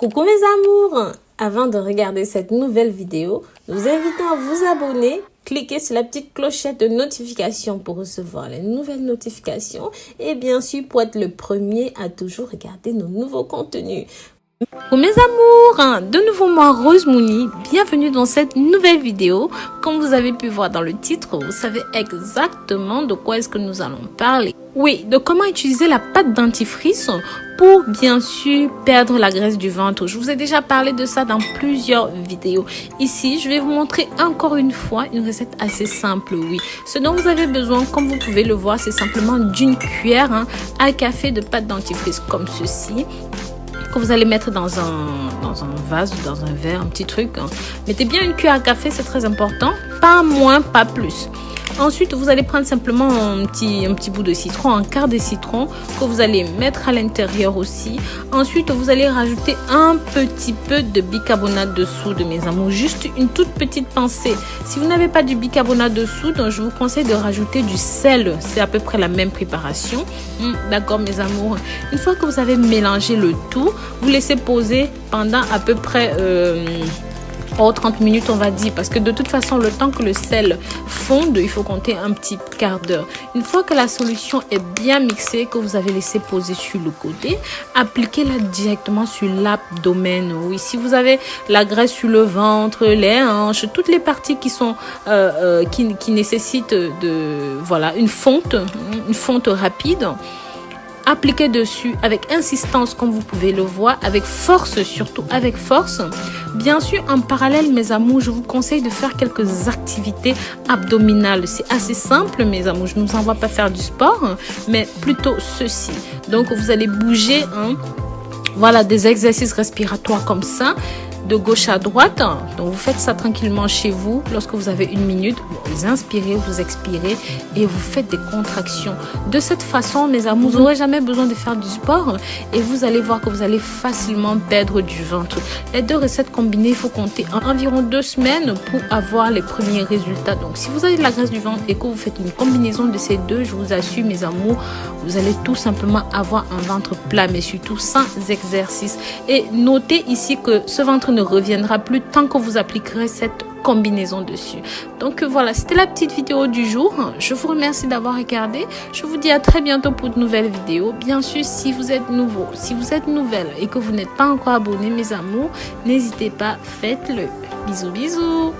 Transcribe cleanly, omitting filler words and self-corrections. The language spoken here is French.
Coucou mes amours! Avant de regarder cette nouvelle vidéo, nous invitons à vous abonner, cliquez sur la petite clochette de notification pour recevoir les nouvelles notifications et bien sûr pour être le premier à toujours regarder nos nouveaux contenus. Pour mes amours, de nouveau moi Rose Mouni, bienvenue dans cette nouvelle vidéo. Comme vous avez pu voir dans le titre, vous savez exactement de quoi est-ce que nous allons parler. Oui, de comment utiliser la pâte dentifrice pour bien sûr perdre la graisse du ventre. Je vous ai déjà parlé de ça dans plusieurs vidéos. Ici, je vais vous montrer encore une fois une recette assez simple, oui. Ce dont vous avez besoin, comme vous pouvez le voir, c'est simplement d'une cuillère à café de pâte dentifrice comme ceci, que vous allez mettre dans un vase ou dans un verre, un petit truc. Mettez bien une cuillère à café, c'est très important. Pas moins, pas plus. Ensuite, vous allez prendre simplement un petit bout de citron, un quart de citron que vous allez mettre à l'intérieur aussi. Ensuite, vous allez rajouter un petit peu de bicarbonate de soude, mes amours. Juste une toute petite pincée. Si vous n'avez pas du bicarbonate de soude, je vous conseille de rajouter du sel. C'est à peu près la même préparation. D'accord, mes amours. Une fois que vous avez mélangé le tout, vous laissez poser pendant à peu près 30 minutes, on va dire, parce que de toute façon, le temps que le sel fonde, il faut compter un petit quart d'heure. Une fois que la solution est bien mixée, que vous avez laissé poser sur le côté, appliquez-la directement sur l'abdomen. Oui, si vous avez la graisse sur le ventre, les hanches, toutes les parties qui sont qui nécessitent une fonte rapide, appliquez dessus avec insistance comme vous pouvez le voir, avec force, surtout avec force. Bien sûr, en parallèle, mes amours, je vous conseille de faire quelques activités abdominales. C'est assez simple, mes amours. Je ne vous envoie pas faire du sport, mais plutôt ceci. Donc, vous allez bouger, voilà, des exercices respiratoires comme ça, de gauche à droite. Donc vous faites ça tranquillement chez vous. Lorsque vous avez une minute, vous inspirez, vous expirez et vous faites des contractions. De cette façon, mes amours, vous n'aurez jamais besoin de faire du sport et vous allez voir que vous allez facilement perdre du ventre. Les deux recettes combinées, il faut compter environ 2 semaines pour avoir les premiers résultats. Donc si vous avez de la graisse du ventre et que vous faites une combinaison de ces deux, je vous assure, mes amours, vous allez tout simplement avoir un ventre plat, mais surtout sans exercice. Et notez ici que ce ventre ne reviendra plus tant que vous appliquerez cette combinaison dessus. Donc voilà, c'était la petite vidéo du jour. Je vous remercie d'avoir regardé. Je vous dis à très bientôt pour de nouvelles vidéos. Bien sûr, si vous êtes nouveau, si vous êtes nouvelle et que vous n'êtes pas encore abonné, mes amours, n'hésitez pas, faites-le. Bisous, bisous.